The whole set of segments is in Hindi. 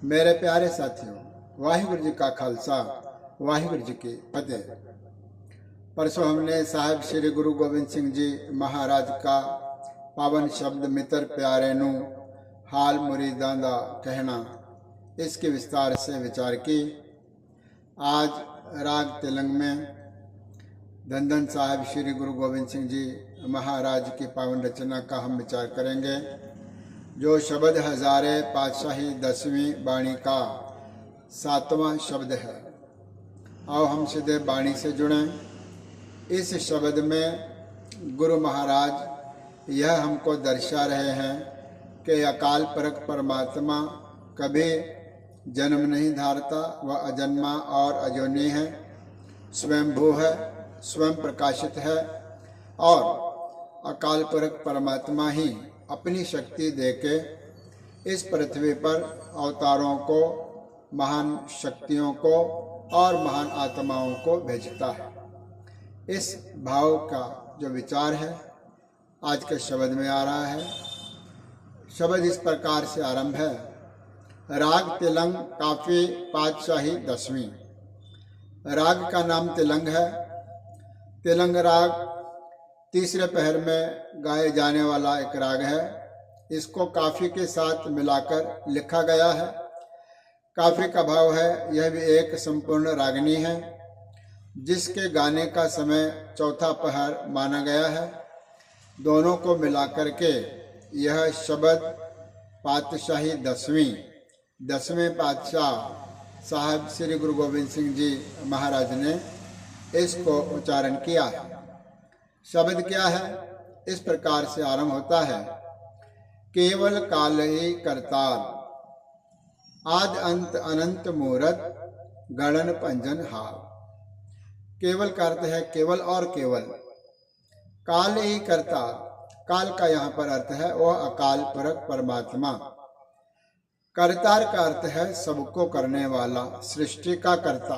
मेरे प्यारे साथियों, वाहिगुरु जी का खालसा, वाहिगुरु जी की फतेह। परसों हमने साहिब श्री गुरु गोबिंद सिंह जी महाराज का पावन शब्द मित्र प्यारे नू हाल मुरीदां दा कहना, इसके विस्तार से विचार की। आज राग तिलंग में धन धन साहिब श्री गुरु गोबिंद सिंह जी महाराज की पावन रचना का हम विचार करेंगे, जो शब्द हजारे पातशाही 10वीं बाणी का 7वां शब्द है। आओ हम सीधे बाणी से जुड़ें। इस शब्द में गुरु महाराज यह हमको दर्शा रहे हैं कि अकाल पुरख परमात्मा कभी जन्म नहीं धारता, वह अजन्मा और अजोनी है, स्वयंभू है, स्वयं प्रकाशित है और अकाल पुरख परमात्मा ही अपनी शक्ति देके इस पृथ्वी पर अवतारों को, महान शक्तियों को और महान आत्माओं को भेजता है। इस भाव का जो विचार है आज के शब्द में आ रहा है। शब्द इस प्रकार से आरंभ है। राग तिलंग काफी पातशाही 10वीं। राग का नाम तिलंग है। तिलंग राग तीसरे पहर में गाए जाने वाला एक राग है। इसको काफी के साथ मिलाकर लिखा गया है। काफी का भाव है, यह भी एक संपूर्ण रागनी है जिसके गाने का समय चौथा पहर माना गया है। दोनों को मिलाकर के यह शब्द पातशाही 10वें पातशाह साहिब श्री गुरु गोबिंद सिंह जी महाराज ने इसको उच्चारण किया है। शब्द क्या है? इस प्रकार से आरंभ होता है। केवल काल ही करतार, आद अंत अनंत मूरत, गणन पंजन हार। केवल का अर्थ है केवल और केवल। काल ही करतार, काल का यहाँ पर अर्थ है वह अकाल पुरख परमात्मा। करतार का अर्थ है सबको करने वाला, सृष्टि का कर्ता,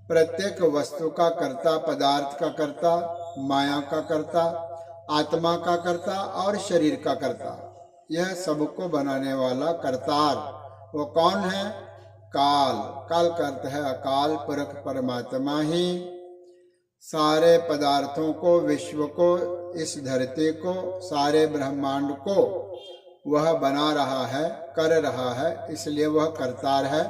प्रत्येक वस्तु का कर्ता, पदार्थ का कर्ता, माया का कर्ता, आत्मा का कर्ता और शरीर का कर्ता। यह सबको बनाने वाला करतार वो कौन है? काल। काल का अर्थ है अकाल पुरख परमात्मा ही सारे पदार्थों को, विश्व को, इस धरती को, सारे ब्रह्मांड को वह बना रहा है, कर रहा है, इसलिए वह करतार है।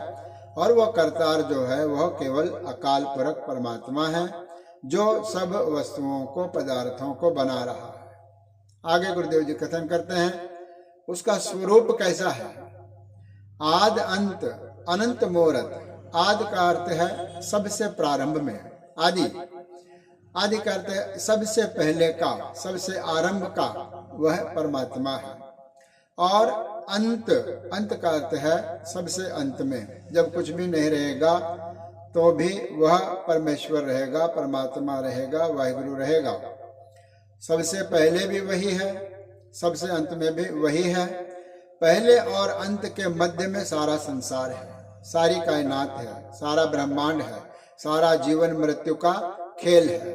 और वह करतार जो है वह केवल अकाल पुरख परमात्मा है जो सब वस्तुओं को, पदार्थों को बना रहा है। आगे गुरुदेव जी कथन करते हैं उसका स्वरूप कैसा है। आद अंत अनंत मूरत। आद का अर्थ है सबसे प्रारंभ में, आदि। आदि का अर्थ है सबसे पहले का, सबसे आरंभ का वह परमात्मा है। और अंत, अंत का अर्थ है सबसे अंत में, जब कुछ भी नहीं रहेगा तो भी वह परमेश्वर रहेगा, परमात्मा रहेगा, वाहिगुरु रहेगा। सबसे पहले भी वही है, सबसे अंत में भी वही है। पहले और अंत के मध्य में सारा संसार है, सारी कायनात है, सारा ब्रह्मांड है, सारा जीवन मृत्यु का खेल है।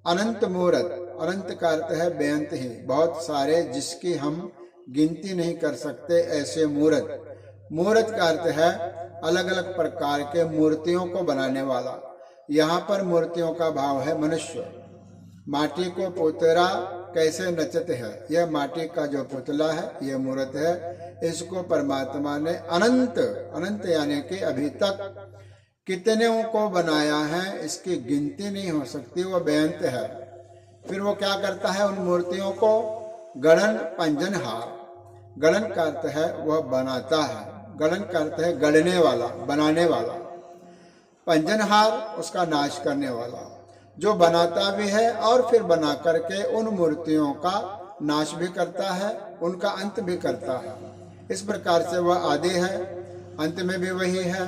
अनंत मूरत, अनंत का अर्थ है बेअंत ही, बहुत सारे जिसकी हम गिनती नहीं कर सकते ऐसे मूरत। मूरत का अर्थ है अलग अलग प्रकार के मूर्तियों को बनाने वाला। यहाँ पर मूर्तियों का भाव है मनुष्य। माटी को पुतरा कैसे नचते है, यह माटी का जो पुतला है यह मूर्त है। इसको परमात्मा ने अनंत, अनंत यानी कि अभी तक कितने को बनाया है इसकी गिनती नहीं हो सकती, वह बेअंत है। फिर वो क्या करता है उन मूर्तियों को? गणन पंजन हार। गणन का अर्थ है वह बनाता है, गणन का अर्थ है गढ़ने वाला, बनाने वाला। पंजनहार उसका नाश करने वाला, जो बनाता भी है और फिर बना करके उन मूर्तियों का नाश भी करता है, उनका अंत भी करता है। इस प्रकार से वह आदि है, अंत में भी वही है।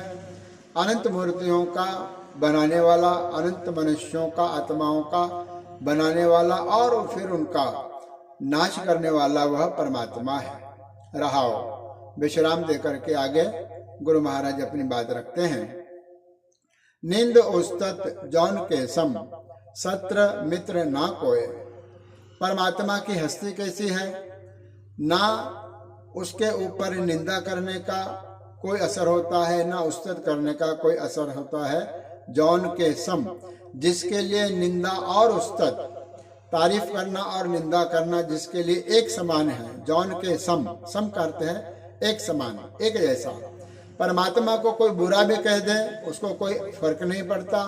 अनंत मूर्तियों का बनाने वाला, अनंत मनुष्यों का, आत्माओं का बनाने वाला और फिर उनका नाश करने वाला वह परमात्मा है। रहाओ विश्राम देकर के आगे गुरु महाराज अपनी बात रखते हैं। निंद उस्तत जौन के सम, सत्र मित्र ना कोय। परमात्मा की हस्ती कैसी है? ना उसके ऊपर निंदा करने का कोई असर होता है, ना उस्तत करने का कोई असर होता है। जौन के सम, जिसके लिए निंदा और उस्तत, तारीफ करना और निंदा करना जिसके लिए एक समान है। जौन के सम, सम करते हैं एक समान, एक जैसा। परमात्मा को कोई बुरा भी कह दे उसको कोई फर्क नहीं पड़ता,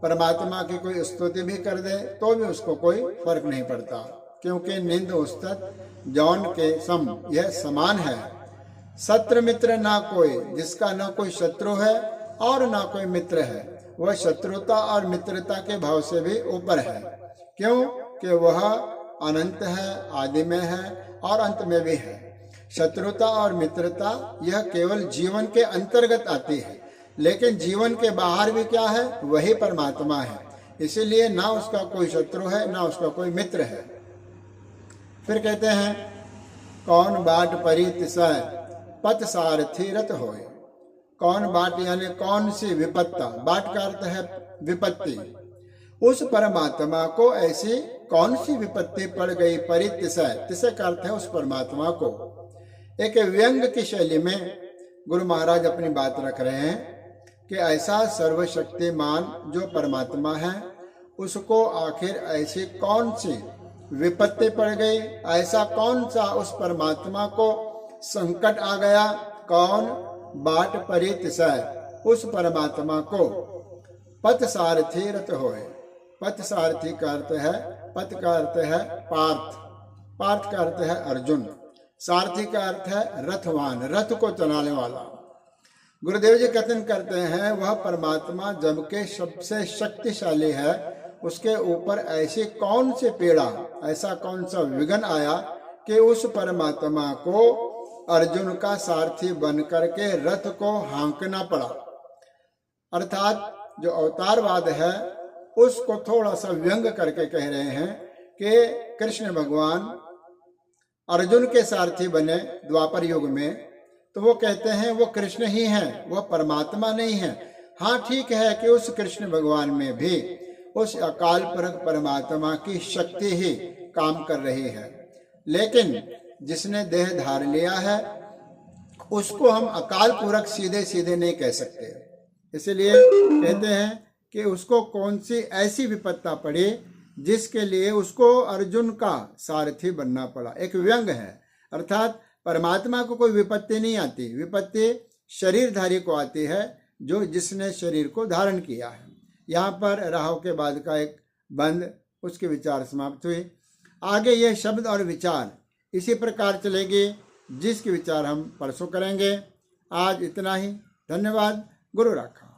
परमात्मा की कोई स्तुति भी कर दे तो भी उसको कोई फर्क नहीं पड़ता, क्योंकि निंद उस्तत जौन के सम, यह समान है। शत्रु मित्र ना कोई, जिसका ना कोई शत्रु है और ना कोई मित्र है, वह शत्रुता और मित्रता के भाव से भी ऊपर है। क्यों कि वह अनंत है, आदि में है और अंत में भी है। शत्रुता और मित्रता यह केवल जीवन के अंतर्गत आती है, लेकिन जीवन के बाहर भी क्या है, वही परमात्मा है। इसीलिए ना उसका कोई शत्रु है ना उसका कोई मित्र है। फिर कहते हैं कौन बाट परितिसय पथ सारथी रत होए। कौन बाट यानी कौन सी विपत्ता, बाट का अर्थ है विपत्ति। उस परमात्मा को ऐसी कौन सी विपत्ति पड़ गई, परितिसय, तिसय का अर्थ है उस परमात्मा को। एक व्यंग की शैली में गुरु महाराज अपनी बात रख रहे हैं कि ऐसा सर्वशक्तिमान जो परमात्मा है उसको आखिर ऐसी कौन सी विपत्ति पड़ गई, ऐसा कौन सा उस परमात्मा को संकट आ गया। कौन बाट परितिसय, उस परमात्मा को पथ सारथी रत होए। पथ सारथी का अर्थ है, पथ का अर्थ है पार्थ, पार्थ का अर्थ है अर्जुन, सारथी का अर्थ है रथवान, रथ को चलाने वाला। गुरुदेव जी कथन करते हैं वह परमात्मा जबकि सबसे शक्तिशाली है, उसके ऊपर ऐसी कौन सी पीड़ा, ऐसा कौन सा विघ्न आया कि उस परमात्मा को अर्जुन का सारथी बन करके रथ को हाँकना पड़ा। अर्थात जो अवतारवाद है उसको थोड़ा सा व्यंग करके कह रहे हैं कि कृष्ण भगवान अर्जुन के सारथी बने द्वापर युग में, तो वो कहते हैं वो कृष्ण ही हैं, वह परमात्मा नहीं है। हाँ ठीक है कि उस कृष्ण भगवान में भी उस अकाल पुरख परमात्मा की शक्ति ही काम कर रही है, लेकिन जिसने देह धार लिया है उसको हम अकाल पुरख सीधे सीधे नहीं कह सकते। इसलिए कहते हैं कि उसको कौन सी ऐसी विपत्ता पड़ी जिसके लिए उसको अर्जुन का सारथी बनना पड़ा। एक व्यंग है, अर्थात परमात्मा को कोई विपत्ति नहीं आती, विपत्ति शरीरधारी को आती है जो जिसने शरीर को धारण किया है। यहाँ पर राहु के बाद का एक बंद, उसके विचार समाप्त हुए। आगे यह शब्द और विचार इसी प्रकार चलेगी जिसके विचार हम परसों करेंगे। आज इतना ही, धन्यवाद। गुरु राखा।